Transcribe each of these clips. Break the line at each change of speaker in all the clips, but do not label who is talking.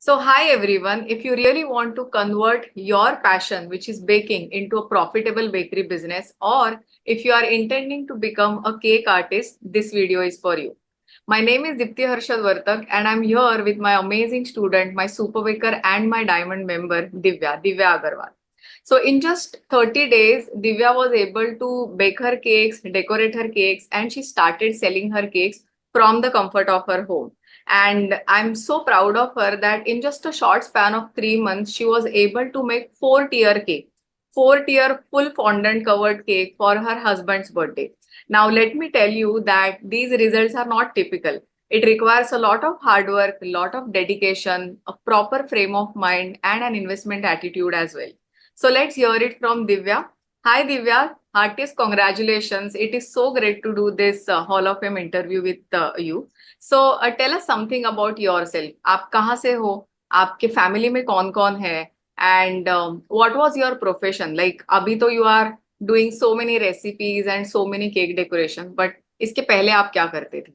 So, hi everyone. If you really want to convert your passion, which is baking, into a profitable bakery business, or if you are intending to become a cake artist, this video is for you. My name is Dipti Harshad Vartak, and I'm here with my amazing student, my super baker, and my diamond member, Divya Agarwal. So, in just 30 days, Divya was able to bake her cakes, decorate her cakes, and she started selling her cakes from the comfort of her home. And I'm so proud of her that in just a short span of 3 months, she was able to make 4 tier cake, 4 tier full fondant covered cake for her husband's birthday. Now, let me tell you that these results are not typical. It requires a lot of hard work, a lot of dedication, a proper frame of mind, and an investment attitude as well. So let's hear it from Divya. Hi, Divya. Heartiest congratulations. It is so great to do this Hall of Fame interview with you. So tell us something about yourself. आप कहाँ से हो, आपके family में कौन कौन है, and what was your profession like. अभी तो you are doing so many recipes and so many cake decoration, but इसके पहले आप क्या करते थे?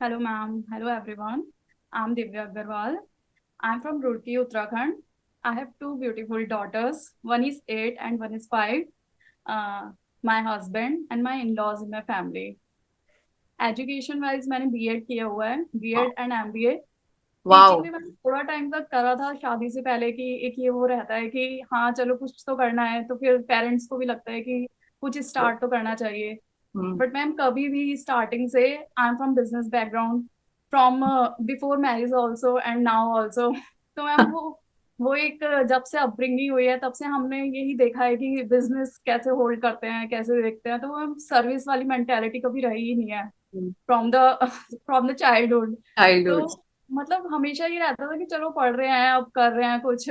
Hello, ma'am. Hello, everyone. I'm Divya Agarwal. I'm from Roorkee, Uttarakhand. I have two beautiful daughters. One is 8 and one is 5. Uh, my husband and my in-laws in my family. Education wise मैंने BEd किया हुआ है, BEd and MBA. Teaching
wow.
भी मैंने थोड़ा time तक करा था शादी से पहले, कि एक ये वो रहता है कि हाँ चलो कुछ तो करना है, तो फिर पेरेंट्स को भी लगता है कि कुछ स्टार्ट तो करना चाहिए. बट मैम कभी भी स्टार्टिंग से I am from business background, from before marriage also and now also. तो मैम वो एक जब से अपब्रिंगिंग हुई है तब से हमने यही देखा है कि बिजनेस कैसे होल्ड करते हैं, कैसे देखते हैं. तो मैम सर्विस वाली मेंटेलिटी कभी रही ही नहीं है from the from the childhood. तो
चाइल्डहुड.
मतलब हमेशा ये रहता था कि चलो पढ़ रहे हैं, अब कर रहे हैं कुछ.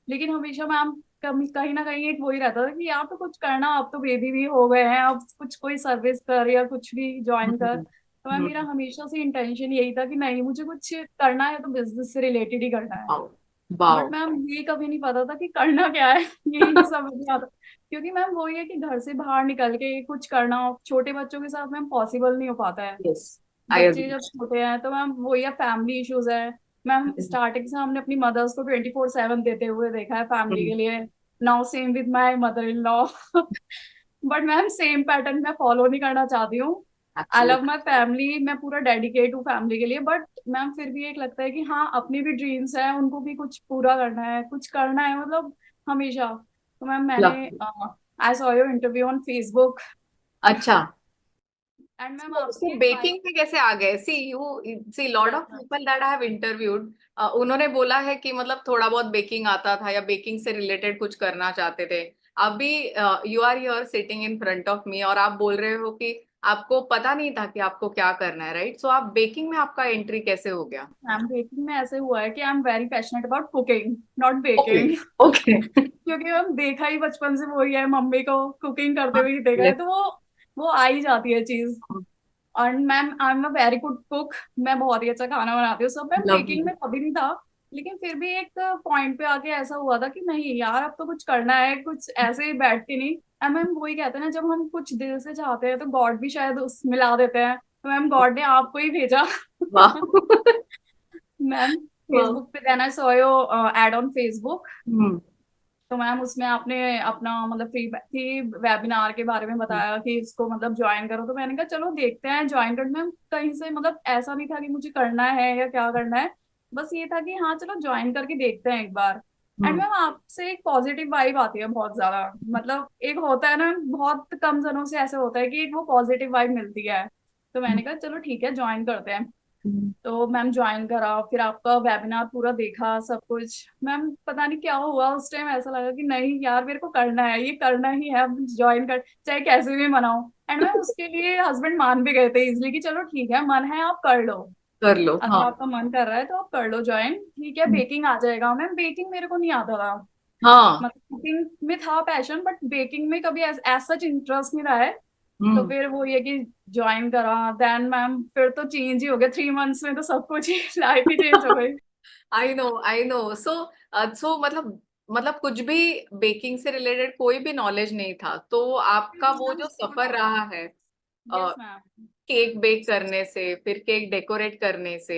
लेकिन हमेशा मैम कहीं ना कहीं एक वही रहता था कि यार तो कुछ करना, अब तो बेबी भी हो गए हैं, अब कुछ कोई सर्विस कर या कुछ भी ज्वाइन कर. तो मैम मेरा हमेशा से इंटेंशन यही था कि नहीं, मुझे कुछ करना है तो बिजनेस से रिलेटेड ही करना है.
वाओ.
But
wow.
मैम ये कभी नहीं पता था कि करना क्या है. यही नहीं समझ में आता. क्योंकि मैम वही है कि घर से बाहर निकल के कुछ करना छोटे बच्चों के साथ मैम पॉसिबल नहीं हो पाता है.
यस. आई
बच्चे
एग्री.
जब छोटे हैं तो मैम वही है, फैमिली इश्यूज है. मैम स्टार्टिंग से हमने अपनी मदर्स को 24/7 देते हुए देखा है फैमिली के लिए. Now same with my mother in law. But ma'am same pattern मैं फॉलो नहीं करना चाहती हूँ. आई लव माई फैमिली, मैं पूरा डेडिकेट हूँ फैमिली के लिए. बट मैम फिर भी एक लगता है कि हाँ अपनी भी ड्रीम्स है, उनको भी कुछ पूरा करना है, कुछ करना है मतलब हमेशा. तो मैम मैंने I saw your interview on Facebook.
अच्छा.
एंड मैम
So
आपके
बेकिंग में कैसे आ गए? See you, see lot of
wife.
People that I have interviewed, उन्होंने बोला है कि मतलब थोड़ा बहुत बेकिंग आता था या बेकिंग से रिलेटेड कुछ करना चाहते थे. अभी you are here sitting in front of me और आप बोल रहे हो कि आपको पता नहीं था कि आपको क्या करना है, राइट? सो आप बेकिंग में आपका एंट्री कैसे हो गया?
मैम बेकिंग में ऐसे हुआ है कि I am very passionate about cooking, not
okay.
Baking.
Okay.
क्योंकि मैम देखा ही बचपन से वही है, मम्मी को कुकिंग करते हुए ही देखा है, तो वो आ ही जाती है चीज. और ma'am I am a very good cook. मैं बहुत ही अच्छा खाना बनाती हूँ सब. Ma'am baking
lovely.
में कभी नहीं था. लेकिन फिर भी एक पॉइंट पे आके ऐसा हुआ था कि नहीं यार अब तो कुछ करना है, कुछ ऐसे ही बैठ के नहीं. एंड मैम वही कहते हैं ना, जब हम कुछ दिल से चाहते हैं तो गॉड भी शायद उस मिला देते हैं. तो मैम गॉड ने आपको ही भेजा.
वाह.
मैम
वाह.
फेसबुक पे then I saw your ad on Facebook.
Hmm.
तो मैम उसमें आपने अपना मतलब फ्री वेबिनार के बारे में बताया कि इसको मतलब ज्वाइन करो. तो मैंने कहा चलो देखते हैं ज्वाइन कर. मैम कहीं से मतलब ऐसा नहीं था कि मुझे करना है या क्या करना है. बस ये था कि हाँ चलो ज्वाइन करके देखते हैं एक बार. And
hmm.
मैम आपसे एक पॉजिटिव वाइब आती है बहुत ज्यादा. मतलब एक होता है ना, बहुत कम जनों से ऐसे होता है कि एक वो पॉजिटिव वाइब मिलती है. तो मैंने कहा चलो ठीक है ज्वाइन करते हैं.
हम्म.
तो मैम ज्वाइन करा, फिर आपका वेबिनार पूरा देखा सब कुछ. मैम पता नहीं क्या हुआ उस टाइम, ऐसा लगा कि नहीं यार मेरे को करना है, ये करना ही है, अब ज्वाइन कर चाहे कैसे भी मनाओ. एंड मैम उसके लिए हस्बैंड मान भी गए थे इजली कि चलो ठीक है मन है आप कर लो.
कर लो.
अगर
हाँ.
आपका मन कर रहा है तो आप कर लो ज्वाइन, ठीक है. बेकिंग आ जाएगा. मैम बेकिंग मेरे को नहीं आता था.
हाँ.
मतलब कुकिंग में था पैशन, बट बेकिंग में कभी ऐसा सच इंटरेस्ट नहीं रहा है. तो
हम्म.
फिर वो ये कि ज्वाइन करा. देन मैम फिर तो चेंज ही हो गया 3 मंथ्स में, तो सब कुछ ही लाइफ ही चेंज हो गई.
I know. I know. सो मतलब कुछ भी बेकिंग से रिलेटेड कोई भी नॉलेज नहीं था, तो आपका वो
मैम
जो
जीरो
सफर रहा
नॉलेज.
है
यस मैम.
केक बेक करने से फिर केक डेकोरेट करने से,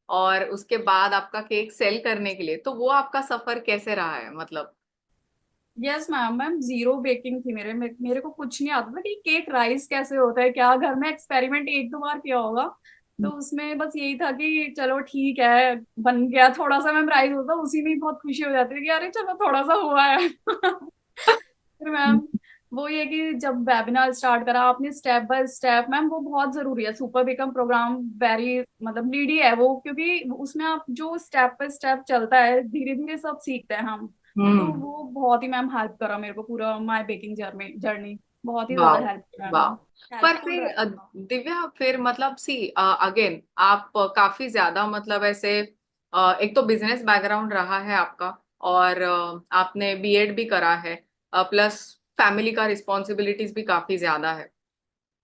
और उसके बाद आपका केक सेल करने के लिए, तो वो आपका सफर कैसे रहा है मतलब?
Yes ma'am, ma'am zero baking थी मेरे को कुछ नहीं आता था कि केक राइस कैसे होता है, क्या घर में एक्सपेरिमेंट एक दो बार किया होगा। तो उसमें बस यही था कि चलो ठीक है, बन गया थोड़ा सा मैम राइस होता, उसी में ही बहुत खुशी हो जाती थी कि अरे चलो थोड़ा सा हुआ है। फिर मैम वो ये कि जब वेबिनार स्टार्ट करा आपने स्टेप बाय स्टेप, मैम वो बहुत जरूरी है, सुपर बिकम प्रोग्राम वेरी मतलब नीडी है वो, क्योंकि उसमें आप जो स्टेप बाय स्टेप चलता है धीरे धीरे सब सीखते हैं हम। तो
हम्म।
वो बहुत ही मैम हेल्प करा मेरे को, पूरा माय बेकिंग जर्नी जर्नी बहुत ही ज्यादा
वाह,
हेल्प किया
वाह।
मैम।
पर
हेल्पफुल
फिर
रहा।
दिव्या, फिर मतलब सी अगेन आप काफी ज्यादा मतलब ऐसे एक तो बिजनेस बैकग्राउंड रहा है आपका, और आपने बीएड भी करा है, प्लस फैमिली का रिस्पॉन्सिबिलिटीज भी काफी ज्यादा है,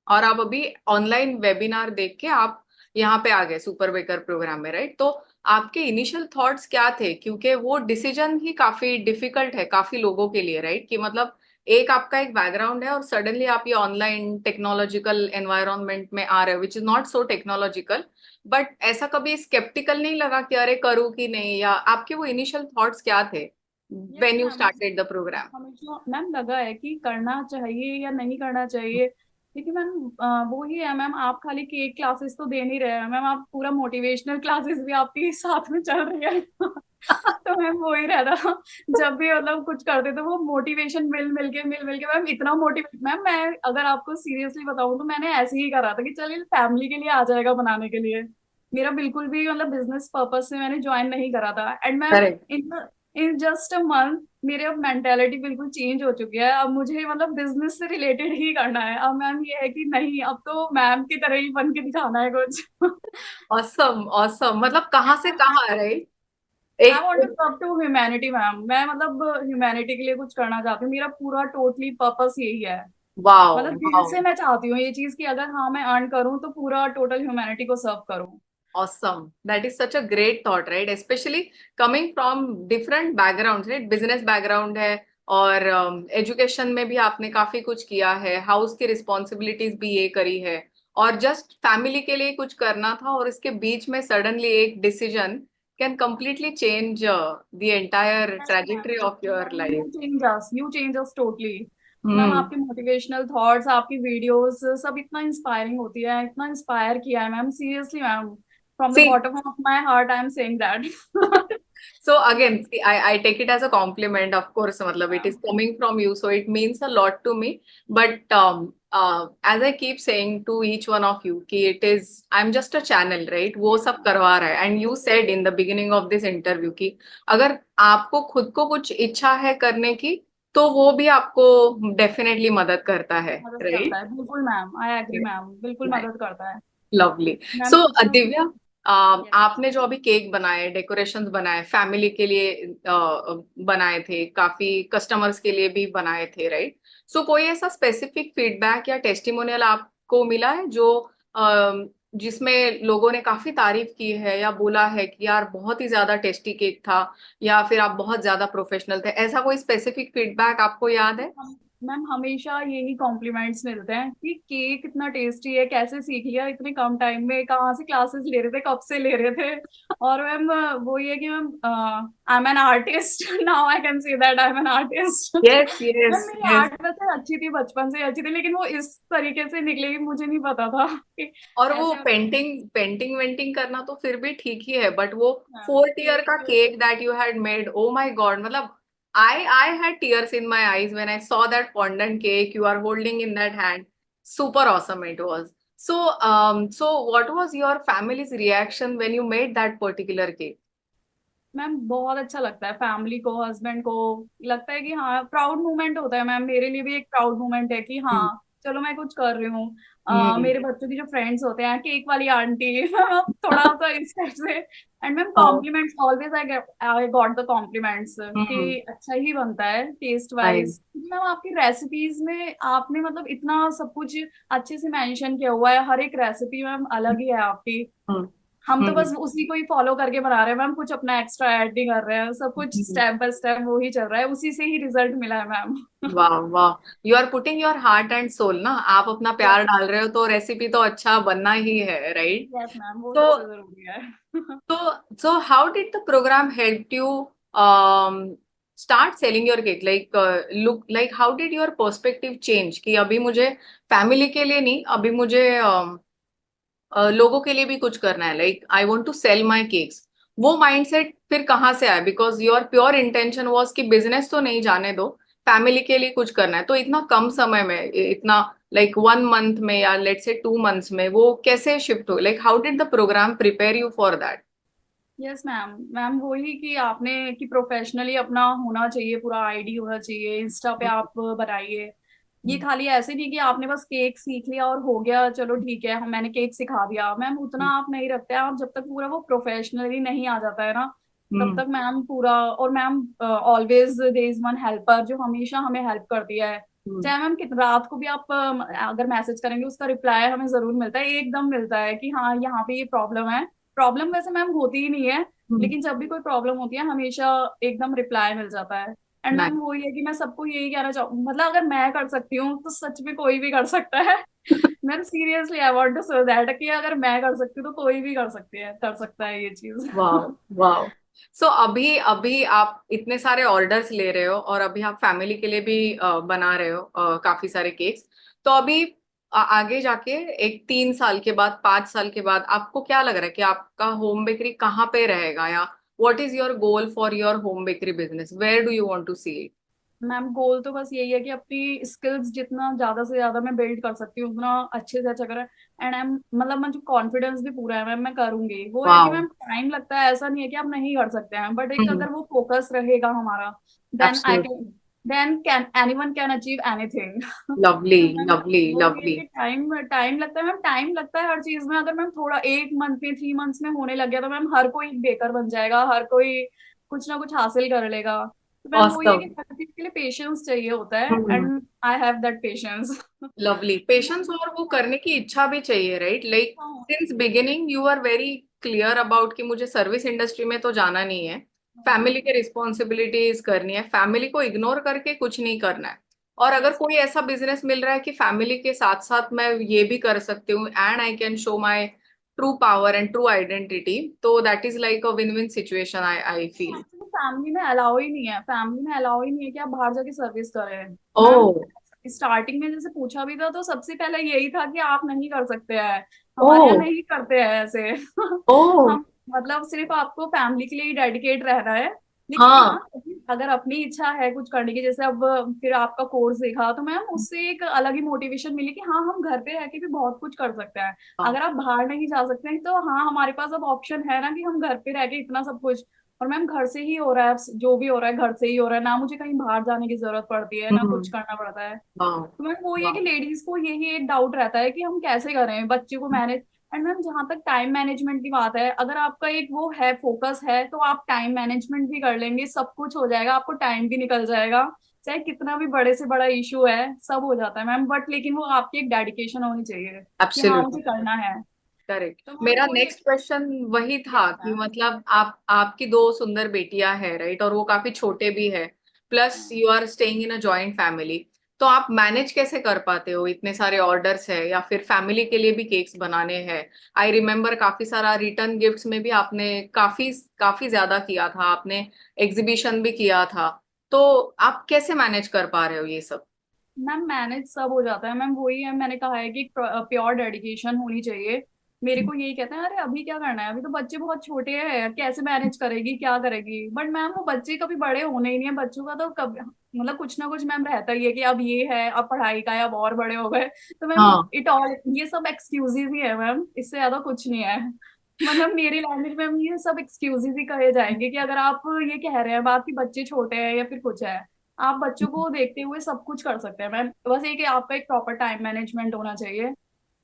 और आप अभी ऑनलाइन वेबिनार देख के आप यहाँ पे आ गए सुपर बेकर प्रोग्राम में, राइट? तो आपके इनिशियल थॉट्स क्या थे? क्योंकि वो डिसीजन ही काफी डिफिकल्ट है काफी लोगों के लिए, राइट? कि मतलब एक आपका एक बैकग्राउंड है और सडनली आप ये ऑनलाइन टेक्नोलॉजिकल एनवायरनमेंट में आ रहे हो which is not so technological, but ऐसा कभी स्केप्टिकल नहीं लगा कि अरे करूँ कि नहीं, या आपके वो इनिशियल थॉट्स क्या थे
yes
when you
ma'am,
started the program?
हमेशा मैम लगा है कि करना चाहिए या नहीं करना चाहिए। लेकिन मैम वो ही है मैम, आप खाली केक क्लासेस तो दे नहीं रहे हैं मैम, आप पूरा मोटिवेशनल क्लासेस भी आपकी साथ में चल रही है। तो मैम वो ही रहता, जब भी मतलब कुछ करते तो वो मोटिवेशन मिल मिल के मैम इतना मोटिवेट, मैम मैं अगर आपको सीरियसली बताऊं तो मैंने ऐसे ही करा था कि चलिए फैमिली के लिए आ जाएगा बनाने के लिए। मेरा बिल्कुल भी मतलब बिजनेस पर्पज से मैंने ज्वाइन नहीं करा था। And ma'am
correct.
In in just a month मेरे अब मेंटेलिटी बिल्कुल चेंज हो चुकी है, अब मुझे मतलब बिजनेस से रिलेटेड ही करना है। अब मैम ये है कि नहीं, अब तो मैम की तरह ही बन के दिखाना है कुछ।
Awesome, awesome. मतलब कहाँ से कहाँ, राइट?
आई
एक
want to serve to humanity ma'am, मैं मतलब ह्यूमैनिटी के लिए कुछ करना चाहती हूँ, मेरा पूरा टोटली पर्पस यही है।
वाओ,
मतलब दिल
वाओ।
से मैं चाहती हूँ ये चीज कि अगर हाँ मैं अर्न करूँ तो पूरा टोटल ह्यूमैनिटी को सर्व करूँ।
Awesome. That is such a great thought, right? Especially coming from different backgrounds, right? Business background है, और एजुकेशन में भी आपने काफी कुछ किया है, हाउस की रिस्पॉन्सिबिलिटीज भी ये करी है, और जस्ट फैमिली के लिए कुछ करना था, और इसके बीच में सडनली एक decision can completely change the entire
Yes,
trajectory
ma'am.
of your
Ma'am,
life.
you change us totally. Ma'am
hmm.
आपके मोटिवेशनल थॉट्स, आपकी वीडियोस सब इतना इंस्पायरिंग होती है, इतना इंस्पायर किया है ma'am, seriously ma'am, from the
See,
bottom of my heart I am saying that.
so again, see, I take it as a compliment, of course. Matlab, it is coming from you, so it means a lot to me. But as I keep saying to each one of you, कि it is I'm just a channel, right? वो सब करवा रहा है. And you said in the beginning of this interview कि अगर आपको खुद को कुछ इच्छा है करने की, तो वो भी आपको डेफिनेटली मदद करता है,
मदद करता
राइट?
है बिल्कुल मैम, आई एग्री मैम, बिल्कुल मदद करता है
लवली।
मैम।
सो
कुछ
दिव्या,
yes,
आपने जो अभी केक बनाए, डेकोरेशंस बनाए, फैमिली के लिए बनाए थे, काफी कस्टमर्स के लिए भी बनाए थे, राइट? सो कोई ऐसा स्पेसिफिक फीडबैक या टेस्टिमोनियल आपको मिला है जो जिसमें लोगों ने काफी तारीफ की है, या बोला है कि यार बहुत ही ज्यादा टेस्टी केक था, या फिर आप बहुत ज्यादा प्रोफेशनल थे? ऐसा कोई स्पेसिफिक फीडबैक आपको याद है?
मैम हमेशा यही कॉम्प्लीमेंट्स मिलते हैं कि केक इतना टेस्टी है, कैसे सीख लिया इतने कम टाइम में, कहाँ से क्लासेस ले रहे थे, कब से ले रहे थे। और मैम वो ये कि ma'am I am an artist, now I can say that I am an artist.
Yes, yes,
ma'am मेरी
यस।
आर्ट वैसे अच्छी थी, बचपन से अच्छी थी, लेकिन वो इस तरीके से निकलेगी मुझे नहीं पता था कि
और वो
ऐसे
पेंटिंग पेंटिंग वेंटिंग करना तो फिर भी ठीक ही है, बट वो
मैम
4 ईयर का
cake.
Cake that you had made, oh my God! मतलब I had tears in my eyes when I saw that fondant cake you are holding in that hand. Super awesome it was. So what was your family's reaction when you made that particular cake?
Ma'am बहुत अच्छा लगता है family को, husband को लगता है कि हाँ प्राउड मोमेंट होता है मैम, मेरे लिए भी एक प्राउड मोमेंट है कि
हम्म।
हाँ चलो मैं कुछ कर रही हूँ।
हम्म।
मेरे बच्चों की जो फ्रेंड्स होते हैं, केक वाली आंटी, मैम थोड़ा सा इस टाइप से। And ma'am
Oh,
compliments always I got the compliments
hmm.
कि अच्छा ही बनता है टेस्ट
Nice.
वाइज। मैम आपकी रेसिपीज में आपने मतलब इतना सब कुछ अच्छे से मेंशन किया हुआ है, हर एक रेसिपी मैम अलग ही है आपकी। हम तो बस उसी को ही फॉलो करके बना रहे हैं मैम, कुछ अपना एक्स्ट्रा ऐड नहीं कर रहे हैं, सब कुछ स्टेप बाय स्टेप वो ही चल रहा है, उसी से ही रिजल्ट मिला है मैम।
वाह वाह, you are putting your heart and soul ना, आप अपना प्यार
यस।
डाल रहे हो तो रेसिपी तो अच्छा बनना ही है, राइट?
यस मैम, वो
तो
सबसे जरूरी है।
so how did the program help you start selling your cake? Like look like how did your perspective change कि अभी मुझे फैमिली के लिए नहीं, अभी मुझे लोगों के लिए भी कुछ करना है, like I want to sell my cakes. वो माइंडसेट फिर कहाँ से आया? Because your pure intention was कि बिजनेस तो नहीं जाने दो, फैमिली के लिए कुछ करना है। तो इतना कम समय में, इतना लाइक 1 मंथ में या लेट से 2 मंथ्स में वो कैसे शिफ्ट हो? Like how did the program prepare you for that?
Yes ma'am, ma'am वही कि आपने कि प्रोफेशनली अपना होना चाहिए, पूरा आईडी होना चाहिए, इंस्टा पे आप बनाइए। ये खाली ऐसे नहीं कि आपने बस केक सीख लिया और हो गया, चलो ठीक है हम मैंने केक सिखा दिया, मैम उतना आप नहीं रखते हैं। आप जब तक पूरा वो प्रोफेशनली नहीं आ जाता है ना, तब तक मैम पूरा। और ma'am always there is one helper जो हमेशा हमें हेल्प करती है। चाहे मैम रात को भी आप अगर मैसेज करेंगे उसका रिप्लाई हमें जरूर मिलता है, एकदम मिलता है कि हाँ यहाँ पे ये प्रॉब्लम है। प्रॉब्लम वैसे मैम होती ही नहीं है, लेकिन जब भी कोई प्रॉब्लम होती है हमेशा एकदम रिप्लाई मिल जाता है। एंड मैम वही है कि मैं सबको यही कहना चाहूँ, मतलब अगर मैं कर सकती हूँ तो सच में कोई भी कर सकता है। Ma'am seriously I want to say that कि अगर मैं कर सकती हूँ तो कोई भी कर सकती है, कर सकता है ये चीज।
वाह वाह। सो अभी अभी आप इतने सारे ऑर्डर्स ले रहे हो और अभी आप फैमिली के लिए भी बना रहे हो काफी सारे केक्स। तो अभी आगे जाके एक 3 साल के बाद, 5 साल के बाद आपको क्या लग रहा है कि आपका होम बेकरी कहाँ पे रहेगा, या what is your goal for your home bakery business? Where do you want to see it?
Ma'am goal तो बस यही है कि अपनी स्किल्स जितना ज्यादा से ज्यादा मैं बिल्ड कर सकती हूँ उतना अच्छे से अच्छा करें। एंड आई मतलब मुझे कॉन्फिडेंस भी पूरा है मैम, मैं करूंगी। वो है कि
वाओ।
मैम टाइम लगता है, ऐसा नहीं है कि आप नहीं कर सकते हैं, बट एक अगर वो फोकस रहेगा हमारा, then I
absolutely.
Can, then can anyone can achieve anything.
Lovely
तो मैम
लवली
वो ये है
लवली।
कि टाइम टाइम लगता है मैम, टाइम लगता है हर चीज में। अगर मैम थोड़ा 1 मंथ में 3 मंथ्स में होने लग गया तो मैम हर कोई बेकर बन जाएगा, हर कोई कुछ ना कुछ हासिल कर लेगा। तो मैम वो ये कि
ऑसम।
हर चीज के लिए पेशेंस चाहिए होता है, and I have that patience.
Lovely patience, और वो करने की इच्छा भी चाहिए, right? Like since beginning you are very clear about कि मुझे सर्विस इंडस्ट्री में तो जाना नहीं है, फैमिली के रिस्पॉन्सिबिलिटीज करनी है, फैमिली को इग्नोर करके कुछ नहीं करना है। और अगर कोई ऐसा बिजनेस मिल रहा है कि फैमिली के साथ साथ मैं ये भी कर सकती हूँ and I can show my true power and true identity, तो that is like a win win situation, I feel.
Family में अलाउ ही नहीं है, फैमिली में अलाउ ही नहीं है कि आप बाहर जाके सर्विस करें
ओ।
मैम। स्टार्टिंग में जैसे पूछा भी था तो सबसे पहले यही था कि आप नहीं कर सकते हैं,
ओ।
हमारे यहाँ नहीं करते हैं ऐसे।
ओ।
हम मतलब सिर्फ आपको फैमिली के लिए ही डेडिकेट रहना है। लेकिन हाँ,
हाँ।
अगर अपनी इच्छा है कुछ करने की, जैसे अब फिर आपका कोर्स देखा तो मैम उससे एक अलग ही मोटिवेशन मिली कि हाँ हम घर पे रह के भी बहुत कुछ कर सकते हैं।
हाँ।
अगर आप बाहर नहीं जा सकते हैं तो हाँ हमारे पास अब ऑप्शन है ना कि हम घर पे रह के इतना सब कुछ। और मैम घर से ही हो रहा है, जो भी हो रहा है घर से ही हो रहा है ना, मुझे कहीं बाहर जाने की जरूरत पड़ती है ना कुछ
हम्म।
करना पड़ता है।
वाह
तो मैम वो ये कि
वाह।
लेडीज को यही एक डाउट रहता है कि हम कैसे करें बच्चे को मैनेज। एंड मैम जहाँ तक टाइम मैनेजमेंट की बात है, अगर आपका एक वो है फोकस है तो आप टाइम मैनेजमेंट भी कर लेंगे, सब कुछ हो जाएगा, आपको टाइम भी निकल जाएगा। चाहे कितना भी बड़े से बड़ा इशू है सब हो जाता है मैम, बट लेकिन वो आपकी एक डेडिकेशन होनी चाहिए कि हाँ मुझे
एब्सोल्युटली
करना है।
करेक्ट।
तो मैम
मेरा
वो ये।
नेक्स्ट क्वेश्चन वही था
यस
कि
मैम।
मतलब आप, आपकी दो सुंदर बेटियां हैं, राइट? और वो काफी छोटे भी है, plus you are staying in a joint family. तो आप मैनेज कैसे कर पाते हो? इतने सारे ऑर्डर्स है, या फिर फैमिली के लिए भी केक्स बनाने हैं। आई रिमेम्बर काफी सारा रिटर्न गिफ्ट्स में भी आपने काफी काफी ज्यादा किया था, आपने एग्जीबिशन भी किया था। तो आप कैसे मैनेज कर पा रहे हो ये सब?
मैम मैनेज सब हो जाता है मैम, वही है मैंने कहा है कि प्योर डेडिकेशन होनी चाहिए। मेरे को यही कहते हैं अरे अभी क्या करना है, अभी तो बच्चे बहुत छोटे हैं, कैसे मैनेज करेगी क्या करेगी, बट मैम वो बच्चे कभी बड़े होने ही नहीं है, बच्चों का तो कभी मतलब कुछ ना कुछ मैम रहता ही है कि अब ये है, अब पढ़ाई का है, अब और बड़े हो गए। तो मैम
हाँ।
इट ऑल ये सब एक्सक्यूजेज ही है मैम, इससे ज्यादा कुछ नहीं है। मतलब मेरी लैंग्वेज में ये सब एक्सक्यूजेज ही कहे जाएंगे कि अगर आप ये कह रहे हैं बात कि बच्चे छोटे हैं या फिर कुछ है, आप बच्चों को देखते हुए सब कुछ कर सकते हैं मैम। बस ये कि आपका एक प्रॉपर टाइम मैनेजमेंट होना चाहिए,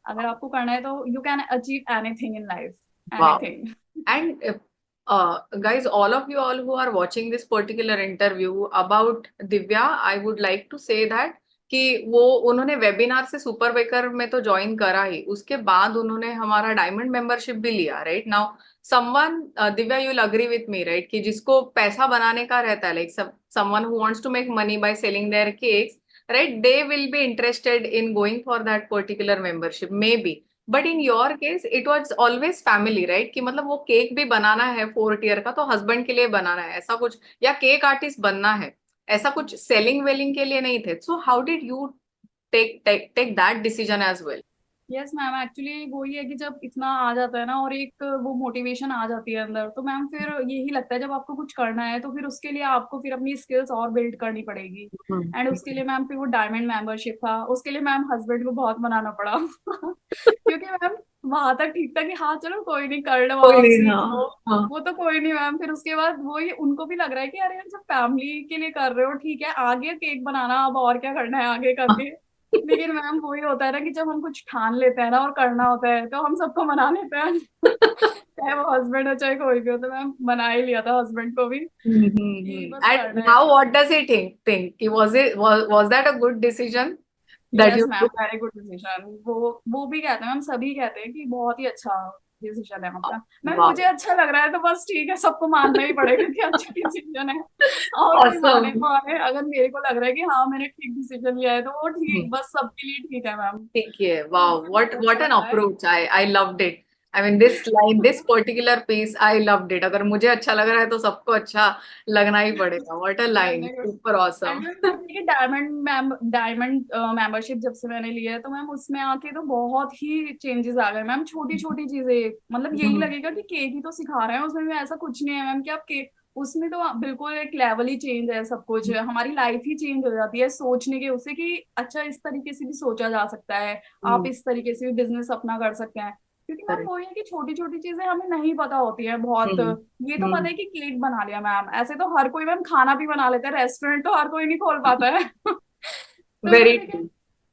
अगर आपको करना है तो you can achieve anything in life,
Wow.
Anything.
And guys, all of you all who are watching this particular interview about Divya, I would like to say that कि वो उन्होंने वेबिनार से सुपर बेकर में तो join करा ही, उसके बाद उन्होंने हमारा डायमंड मेंबरशिप भी लिया, right now someone, Divya you will agree with me right, कि जिसको पैसा बनाने का रहता है, like someone who wants to make money by selling their cakes, right, they will be interested in going for that particular membership maybe, but in your case it was always family, right, कि मतलब वो cake भी बनाना है 4 year का तो husband के लिए बनाना है ऐसा कुछ, या केक आर्टिस्ट बनना है ऐसा कुछ, सेलिंग वेलिंग के लिए नहीं थे, so how did you take that decision as well?
Yes ma'am, actually वही है कि जब इतना आ जाता है ना और एक वो मोटिवेशन आ जाती है अंदर, तो मैम फिर यही लगता है जब आपको कुछ करना है तो फिर उसके लिए आपको फिर अपनी स्किल्स और बिल्ड करनी पड़ेगी। एंड उसके लिए मैम फिर वो डायमंड मेंबरशिप था, उसके लिए मैम हस्बैंड को बहुत मनाना पड़ा क्योंकि मैम वहां तक ठीक था कि हाँ चलो कोई नहीं, कर लो
कोई
आप,
नहीं,
सीख लो।
हाँ हाँ।
वो तो कोई नहीं मैम, फिर उसके बाद वही उनको भी लग रहा है कि अरे यार जब फैमिली के लिए कर रहे हो ठीक है, आगे केक बनाना, अब और क्या करना है आगे
हाँ।
करके। लेकिन मैम वही होता है ना कि जब हम कुछ ठान लेते हैं ना और करना होता है तो हम सबको मना लेते हैं चाहे वो हस्बैंड हो चाहे कोई भी हो, तो मैम मना ही लिया था हस्बैंड को भी कि बस
And
करना है।
now what does he think? Was that a good decision that
yes
you
ma'am,
took?
Very good decision. वो भी कहते हैं मैम, सभी कहते हैं कि बहुत ही अच्छा डिसीजन है आपका। मैम मुझे
Wow,
अच्छा लग रहा है तो बस ठीक है, सबको मानना ही पड़ेगा कि अच्छा डिसीजन है। और कोई माने
awesome.
माने, अगर मेरे को लग रहा है कि हाँ मैंने ठीक डिसीजन लिया है तो वो ठीक,
Hmm.
बस सबके लिए ठीक है मैम।
ठीक है,
तो
wow,
मुझे
what
बहुत अच्छा
what an
लग रहा है।
approach. I loved it. I mean this line, this particular piece, I loved it. अगर मुझे अच्छा लग रहा है तो सबको अच्छा लगना ही पड़ेगा. What a line,
लगने को।
super awesome.
एंड मैम देखिए, डायमंड मेंबरशिप जब से मैंने लिया है तो मैम उसमें आके तो बहुत ही चेंजेस आ गए मैम। छोटी छोटी चीजें, मतलब यही
हम्म,
लगेगा कि केक ही तो सिखा रहे हैं, उसमें भी ऐसा कुछ नहीं है मैम कि आप केक, उसमें तो बिल्कुल एक लेवल ही चेंज है, सब कुछ हमारी लाइफ ही चेंज हो जाती है सोचने के उससे कि अच्छा इस तरीके से भी सोचा जा सकता है, आप
हम्म,
इस तरीके से भी बिजनेस अपना कर सकते हैं। क्योंकि मैम
correct.
वो है कि छोटी छोटी चीजें हमें नहीं पता होती है बहुत।
हम्म,
ये तो पता
हम्म,
है कि केक बना लिया मैम, ऐसे तो हर कोई मैम खाना भी बना लेता है, रेस्टोरेंट तो हर कोई नहीं खोल पाता है तो मैम
very
देखिए,
true.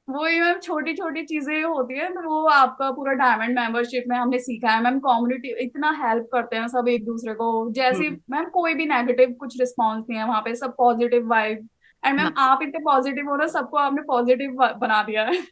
वही मैम छोटी छोटी चीजें होती है, तो वो आपका पूरा डायमंड मेंबरशिप में हमने सीखा है मैम। कम्युनिटी इतना हेल्प करते हैं सब एक दूसरे को, जैसे
हम्म,
मैम कोई भी नेगेटिव कुछ रिस्पॉन्स नहीं है वहां पे, सब पॉजिटिव वाइब। एंड मैम
हाँ.
आप इतने पॉजिटिव हो ना, सबको आपने पॉजिटिव बना दिया है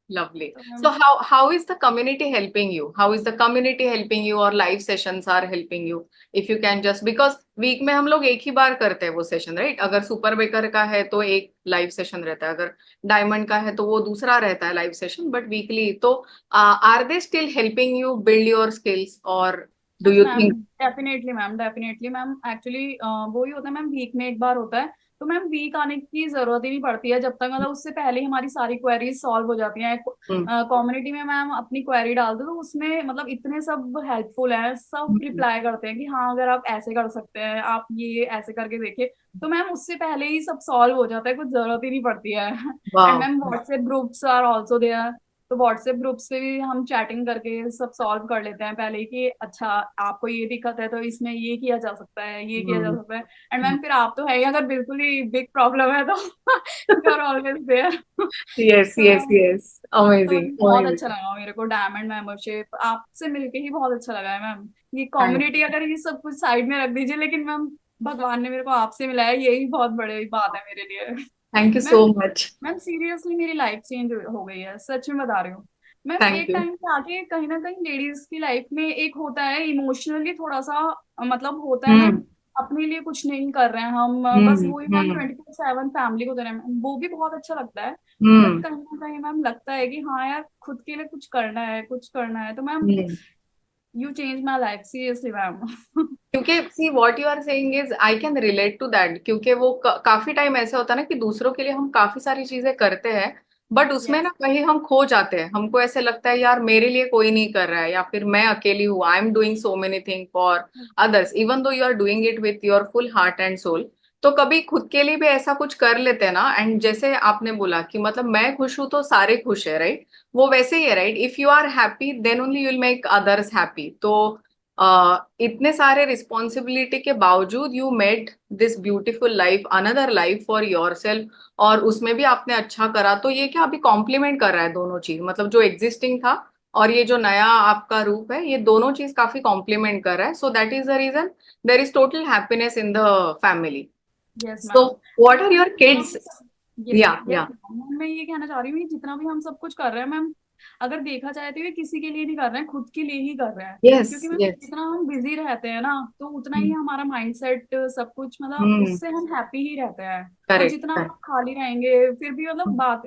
Lovely.
तो
So
ma'am
how is the community helping you? How is the community helping you or live sessions are helping you? If you can just, because week में हम लोग एक ही बार करते हैं वो सेशन, राइट? अगर सुपर बेकर का है तो एक लाइव सेशन रहता है, अगर डायमंड का है तो वो दूसरा रहता है लाइव सेशन, बट वीकली तो are they still helping you build your skills और do
yes
you
ma'am,
think?
Definitely ma'am, definitely ma'am. Actually वो ही होता है मैम, वीक में एक बार होता है, तो मैम वीक आने की जरूरत ही नहीं पड़ती है जब तक, मतलब उससे पहले ही हमारी सारी क्वेरीज सॉल्व हो जाती हैं। कम्युनिटी में मैम अपनी क्वेरी डाल दो तो उसमें मतलब इतने सब हेल्पफुल है, सब रिप्लाई करते हैं कि हाँ अगर आप ऐसे कर सकते हैं, आप ये ऐसे करके देखिए। तो मैम उससे पहले ही सब सॉल्व हो जाता है, कुछ जरूरत ही नहीं पड़ती है and
wow,
ma'am WhatsApp groups are also there, तो व्हाट्सएप ग्रुप्स पे भी हम चैटिंग करके सब सॉल्व कर लेते हैं पहले ही कि अच्छा आपको ये दिक्कत है तो इसमें ये किया जा सकता है, ये किया जा सकता है। एंड मैम फिर आप तो है ही, अगर बिल्कुल ही बिग प्रॉब्लम है तो you are always there
yes
तो
यस
मैम,
यस,
तो
अमेजिंग
बहुत
अमेजिंग.
अच्छा लगा मेरे को डायमंड मेंबरशिप आपसे मिलके ही, बहुत अच्छा लगा है मैम। ये
थैंक
कम्युनिटी अगर ये सब कुछ साइड में रख दीजिए, लेकिन मैम भगवान ने मेरे को आपसे मिलाया, यही बहुत बड़ी बात है मेरे लिए
thank you so
ma'am.
Much.
Ma'am seriously मेरी लाइफ चेंज हो गई है, सच में बता रही हूँ। मैम
थैंक
एक
यू.
टाइम पे आके कहीं ना कहीं लेडीज की लाइफ में एक होता है इमोशनली थोड़ा सा, मतलब होता है मैम,
हम्म,
अपने लिए कुछ नहीं कर रहे हैं हम, बस
हम्म,
वही मैम
हम्म,
24/7 फैमिली को दे रहे हैं मैम, वो भी बहुत अच्छा लगता है। बट
हम्म,
कहीं ना कहीं मैम लगता है कि हाँ यार खुद के लिए कुछ करना है, कुछ करना है, तो ma'am
hmm.
You change my life seriously ma'am
क्योंकि see what you are saying is I can relate to that, क्योंकि वो काफी टाइम ऐसे होता है ना कि दूसरों के लिए हम काफी सारी चीजें करते हैं, बट उसमें ना
यस
कहीं हम खो जाते हैं, हमको ऐसे लगता है यार मेरे लिए कोई नहीं कर रहा है, या फिर मैं अकेली हूँ, I am doing so many thing for others even though you are doing it with your full heart and soul. तो कभी खुद के लिए भी ऐसा कुछ कर लेते हैं ना, एंड जैसे आपने बोला कि मतलब मैं खुश हूं तो सारे खुश है, राइट? वो वैसे ही है, right? If you are happy then only you will make others happy. तो इतने सारे रिस्पॉन्सिबिलिटी के बावजूद you made this beautiful life, another life for yourself, और उसमें भी आपने अच्छा करा, तो ये क्या अभी कॉम्प्लीमेंट कर रहा है दोनों चीज, मतलब जो एग्जिस्टिंग था और ये जो नया आपका रूप है, ये दोनों चीज काफी कॉम्प्लीमेंट कर रहा है, so that is the reason there is total happiness in the family.
Yes
so
ma'am.
What are your kids?
ये
या
यस मैम, मैं ये कहना चाह रही हूँ कि जितना भी हम सब कुछ कर रहे हैं मैम, अगर देखा जाए तो ये किसी के लिए नहीं कर रहे हैं, खुद के लिए ही कर रहे हैं।
यस
क्योंकि मैम
यस।
जितना हम बिजी रहते हैं ना, तो उतना ही हमारा माइंडसेट सब कुछ, मतलब
हम्म।
उससे हम हैप्पी ही रहते हैं। और
करेक्ट
जितना
करेक्ट।
हम खाली रहेंगे फिर भी मतलब बात,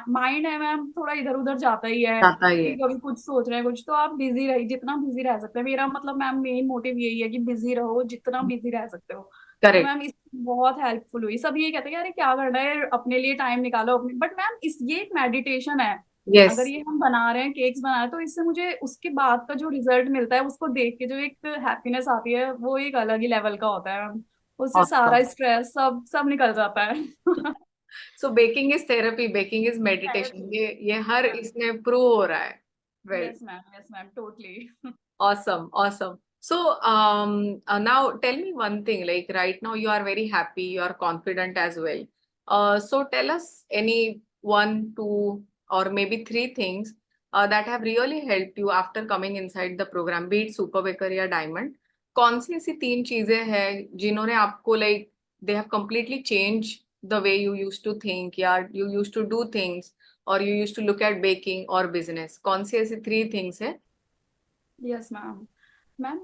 माइंड है मैम थोड़ा इधर उधर जाता ही है
आता ही
कि
है।
कभी कुछ सोच रहे हैं कुछ, तो आप बिजी रहिए जितना बिजी रह सकते हैं। मेरा मतलब मैम मेन मोटिव यही है कि बिजी रहो जितना बिजी रह सकते हो। तो
करेक्ट।
मैम इस बहुत हेल्पफुल हुई। सब यही कहते हैं कि अरे क्या करना है, अपने लिए टाइम निकालो अपने, बट मैम इस ये एक मेडिटेशन है।
यस।
अगर ये हम बना रहे हैं, केक्स बना रहे हैं, तो इससे मुझे उसके बाद का जो रिजल्ट मिलता है उसको देख के जो एक हैप्पीनेस आती है वो एक अलग ही लेवल का होता है। उससे सारा
ऑसम।
स्ट्रेस सब सब निकल जाता है।
So baking is therapy, baking is meditation,
therapy.
ये
यस
हर
मैम,
इसमें प्रूव हो रहा है। Well,
yes ma'am totally.
awesome, awesome. So, now tell me one thing, like right now you are very happy, you are confident as well. So tell us any one, two, or maybe three things that have really helped you after coming inside the program, be it Super Baker या Diamond. कौन सी ऐसी तीन चीजें हैं जिन्होंने आपको like they have completely changed the way you used to think या you used to do things or you used to look at baking or business? कौन सी ऐसी three things है?
Yes ma'am. मैम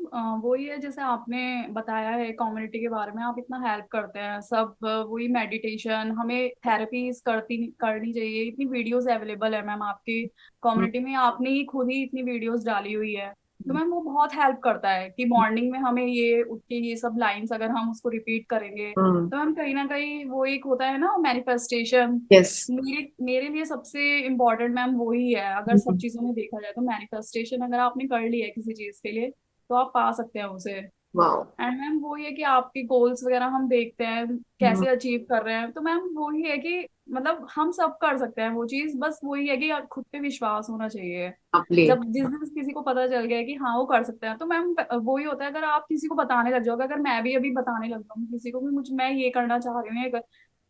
वही है जैसे आपने बताया है कम्युनिटी के बारे में, आप इतना हेल्प करते हैं सब, वही मेडिटेशन हमें थेरेपीज करनी चाहिए। इतनी वीडियोस अवेलेबल है मैम आपकी कम्युनिटी में, आपने ही खुद ही इतनी वीडियोस डाली हुई है। तो मैम वो बहुत हेल्प करता है कि मॉर्निंग में हमें ये उठ के ये सब लाइंस अगर हम उसको रिपीट करेंगे
हम्म।
तो मैम कहीं ना कहीं वो एक होता है ना मैनिफेस्टेशन।
यस।
मेरे मेरे लिए सबसे इम्पोर्टेंट मैम वही है। अगर सब चीजों में देखा जाए तो मैनिफेस्टेशन अगर आपने कर लिया है किसी चीज के लिए तो आप पा सकते हैं उसे।
वाओ।
एंड मैम वो ये कि आपके गोल्स वगैरह हम देखते हैं कैसे अचीव कर रहे हैं, तो मैम वही है कि मतलब हम सब कर सकते हैं वो चीज, बस वही है कि खुद पे विश्वास होना चाहिए।
अपने।
जब जिस दिन किसी को पता चल गया कि हाँ वो कर सकते हैं, तो मैम वही होता है। अगर आप किसी को बताने लग जाओगे, अगर मैं भी अभी बताने लग जाऊँ किसी को भी मुझे मैं ये करना चाह रही हूँ, ये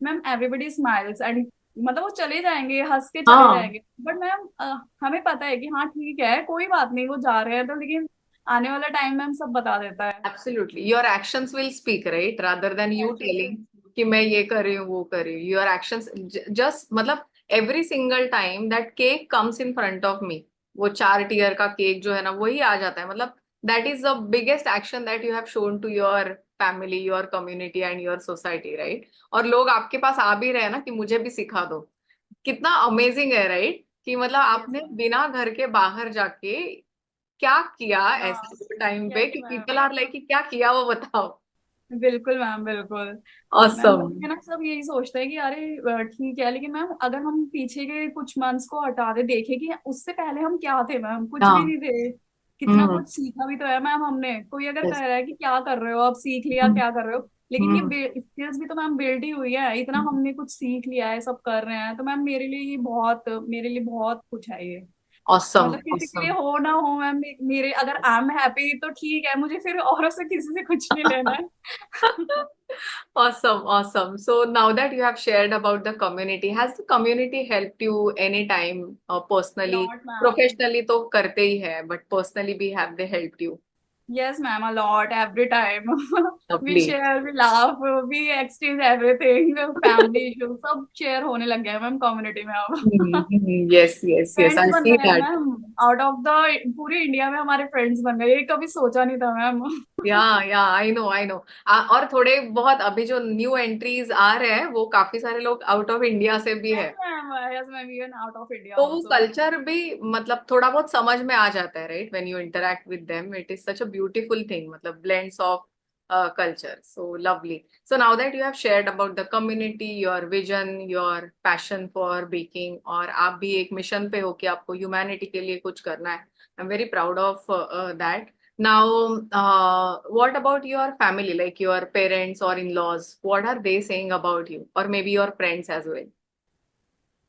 मैम एवरीबडी स्माइल्स एंड मतलब वो चले जाएंगे हंस के चले
हाँ,
जाएंगे। बट मैम हमें पता है कि हाँ ठीक है कोई बात नहीं वो जा रहे हैं तो, लेकिन आने वाला टाइम में हम सब बता देता है।
Absolutely your actions will speak right rather than you
Actions
telling
will-
कि मैं ये कर रही हूँ वो कर रही हूँ। योर एक्शंस जस्ट मतलब every single time that cake comes in front of मी, वो 4 टीयर का केक जो है ना वही आ जाता है, मतलब that is the biggest action that you have shown to your family, your community and your society right. और लोग आपके पास आ भी रहे हैं ना कि मुझे भी सिखा दो, कितना अमेजिंग है राइट। कि मतलब
yes
आपने
मैम।
बिना घर के बाहर जाके क्या किया
हाँ
ऐसे टाइम पे
यस
कि पीपल
मैम।
आर लाइक कि क्या किया वो बताओ।
बिल्कुल मैम बिल्कुल। Ma'am
awesome.
वो है ना सब यही सोचते हैं कि अरे ठीक है, लेकिन मैम अगर हम पीछे के कुछ मंथ्स को हटा दे देखें कि उससे पहले हम क्या थे मैम, कुछ भी
हाँ।
नहीं थे। कितना
हम्म।
कुछ सीखा भी तो है मैम हमने। कोई अगर
यस।
कह रहा है कि क्या कर रहे हो अब सीख लिया क्या कर रहे हो, लेकिन
हम्म।
ये स्किल्स भी तो मैम बिल्ड ही हुई है, इतना हमने कुछ सीख लिया है सब कर रहे हैं। तो मैम मेरे लिए बहुत कुछ है ये।
ऑसम
मतलब किसी के लिए
ऑसम।
हो ना हो मैम, मेरे अगर आई एम हैप्पी तो ठीक है, मुझे फिर औरों से किसी से कुछ नहीं लेना है।
Awesome, awesome. So now that you have shared about the community, has the community helped you anytime personally?
Lot ma'am.
Professionally तो करते ही है, but personally भी have they helped you?
Yes, ma'am, a lot, every time. We
Lovely.
share, we laugh, we exchange everything, family issues, सब share होने लग गया है ma'am community में अब।
Yes, yes, yes.
Friends
I
बन
see
गए हैं
that.
Ma'am, out of the पूरी इंडिया में हमारे फ्रेंड्स बन गए, ये कभी सोचा नहीं था मैम।
या आई नो आई नो। और थोड़े बहुत अभी जो न्यू एंट्रीज आ रहे हैं वो काफी सारे लोग आउट ऑफ इंडिया से भी है।
Yes ma'am, even out of India
तो वो
आल्सो।
कल्चर भी मतलब थोड़ा बहुत समझ में आ जाता है right when you interact with them. It is such a beautiful thing, मतलब blends of culture. So lovely. So now that you have shared about the community, your vision, your passion for baking, और आप भी एक mission पे हो कि आपको humanity के लिए कुछ करना है, I am very proud of that. Now, what about your family, like your parents or in-laws? What are they saying about you, or maybe your friends as well?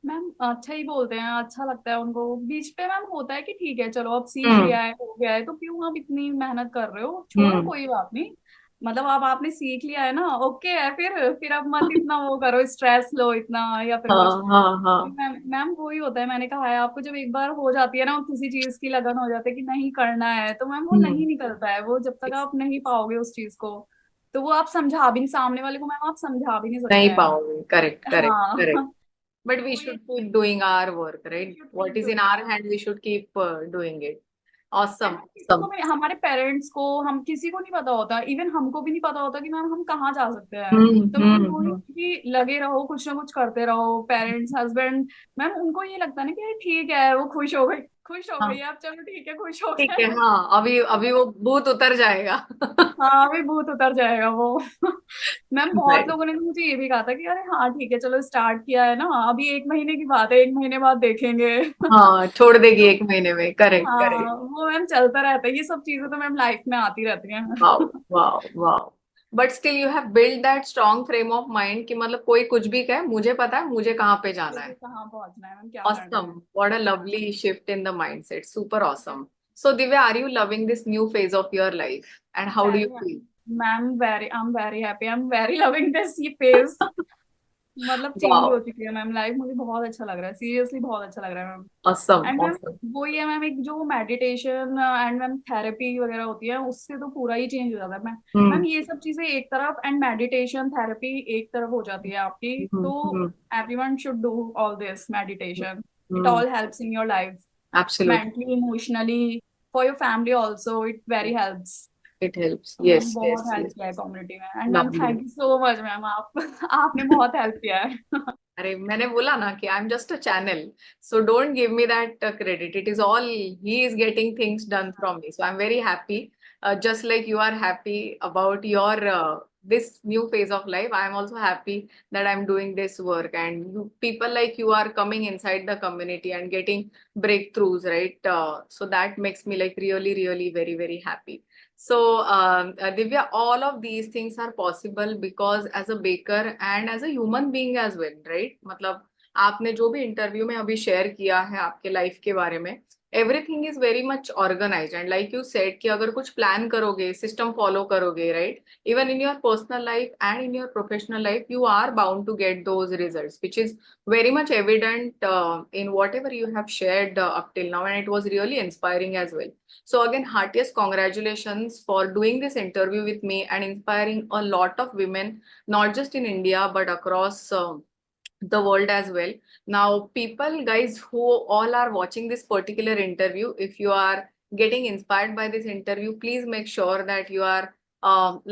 Ma'am अच्छा ही बोलते हैं, अच्छा लगता है उनको। बीच पे मैम होता है कि ठीक है चलो अब सीख
हम्म।
लिया है हो गया है तो क्यों आप इतनी मेहनत कर रहे हो, छोड़ो
हम्म।
कोई बात नहीं। मतलब अब आपने सीख लिया है ना, ओके है फिर अब मत इतना वो करो, स्ट्रेस लो इतना या फिर
हाँ
कुछ।
हाँ
तो
हाँ।
मैम मैम वही होता है, मैंने कहा है आपको, जब एक बार हो जाती है ना किसी चीज की लगन हो जाती है कि नहीं करना है, तो मैम वो
हम्म।
नहीं निकलता है वो जब तक आप नहीं पाओगे उस चीज को। तो वो आप समझा भी नहीं, सामने वाले को मैम आप समझा भी नहीं सकते
नहीं
हैं।
पाओगे, करेक्ट करेक्ट
हाँ।
करेक्ट। But we
तो ये
should keep doing our work, right?
should
What
keep
is in
doing
our
that.
hand, we should keep doing it.
And
Awesome,
किसी को
awesome.
भी, हमारे पेरेंट्स को, हम किसी को नहीं पता होता, इवन हमको भी नहीं पता होता कि मैम हम कहाँ जा सकते हैं।
Hmm,
तो मैम
hmm,
वही
hmm.
कि लगे रहो, कुछ ना कुछ करते रहो। पेरेंट्स, हस्बैंड, मैम उनको ये लगता है ना कि यार ठीक है, वो खुश हो गई
हाँ,
अब, चलो ठीक है, खुश हो
ठीक
गए।
है, हाँ, अभी अभी वो भूत उतर जाएगा.
हाँ, अभी भूत उतर जाएगा वो। मैम बहुत
Right.
लोगों ने तो मुझे ये भी कहा था कि अरे हाँ ठीक है, चलो स्टार्ट किया है ना, अभी 1 महीने की बात है, 1 महीने बाद देखेंगे।
हाँ, छोड़ देगी
तो
1 महीने में. करेक्ट,
हाँ,
करेक्ट.
वो मैम चलता रहता है, ये सब चीजें तो मैम लाइफ में आती रहती हैं।
Wow, wow, wow. But still you have built that strong frame of mind कि मतलब कोई कुछ भी कहे, मुझे पता है मुझे कहाँ पे जाना
मुझे
है.
कहाँ पहुंचना है मैम, क्या करना है।
Awesome. What a lovely shift in the mindset. Super awesome. So, Divya, are you loving this new phase of your life? And how do you
very,
feel?
Ma'am very, I am very happy, I am very loving this ये phase. मतलब change हो
Wow.
चुकी है ma'am life, मुझे बहुत अच्छा लग रहा है, सीरियसली बहुत अच्छा लग रहा है ma'am.
Awesome.
And ma'am
Awesome.
वही है मैम, एक जो मेडिटेशन एंड मैम थेरेपी वगैरह होती है, उससे तो पूरा ही चेंज हो जाता है मैम।
Hmm.
मैम ये सब चीजें एक तरफ, एंड मेडिटेशन थेरेपी एक तरफ हो जाती है आपकी,
Hmm.
तो
Hmm.
Everyone should do all this meditation. It
Hmm.
All helps in your life,
Absolutely.
Mentally, emotionally, for your family also, it very helps.
It helps.
तो मैम
Yes,
बहुत
yes,
help
yes.
किया है community में, and ma'am
Lovely.
Thank you so much ma'am, आप आपने बहुत help किया है।
अरे मैंने बोला ना कि I am just a channel, so don't give me that credit. It is all he is getting things done from me. So I am very happy, just like you are happy about your this new phase of life. I am also happy that I'm doing this work, and you, people like you are coming inside the community and getting breakthroughs, right? So that makes me like really, really very, very happy. So, Divya, all of these things are possible because as a baker and as a human being as well, right? मतलब आपने जो भी interview में अभी share किया है आपके life के बारे में, everything is very much organised and like you said कि अगर कुछ प्लान करोगे, सिस्टम फॉलो करोगे, right, even in your personal life and in your professional life, you are bound to get those results, which is very much evident in whatever you have shared up till now, and it was really inspiring as well. So again, heartiest congratulations for doing this interview with me and inspiring a lot of women, not just in India, but across the world as well. Now, people, guys, who all are watching this particular interview, if you are getting inspired by this interview, please make sure that you are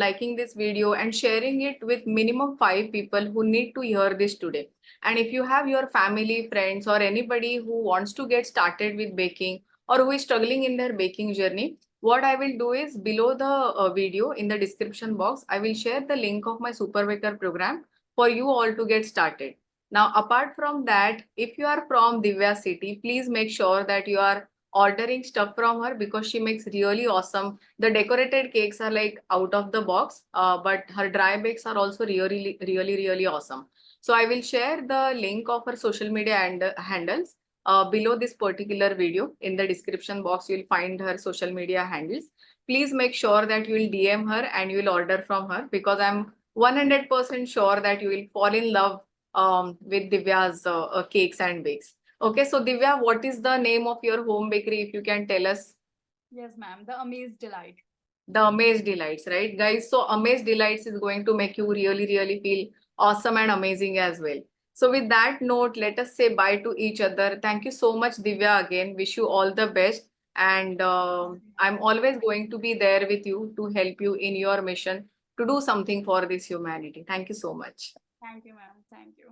liking this video and sharing it with minimum 5 people who need to hear this today. And if you have your family, friends, or anybody who wants to get started with baking or who is struggling in their baking journey, what I will do is below the video in the description box, I will share the link of my Super Baker program for you all to get started. Now, apart from that, if you are from Divya City, please make sure that you are ordering stuff from her because she makes really awesome. The decorated cakes are like out of the box, but her dry bakes are also really, really, really awesome. So I will share the link of her social media and handles below this particular video. In the description box, you will find her social media handles. Please make sure that you will DM her and you will order from her because I'm 100% sure that you will fall in love with Divya's cakes and bakes. Okay, so Divya, what is the name of your home bakery if you can tell us?
Yes ma'am, the Amaze Delight.
The Amaze Delights, right, guys? So Amaze Delights is going to make you really, really feel awesome and amazing as well. So with that note, let us say bye to each other. Thank you so much, Divya. Again, wish you all the best. And I'm always going to be there with you to help you in your mission to do something for this humanity. Thank you so much.
Thank you ma'am, thank you.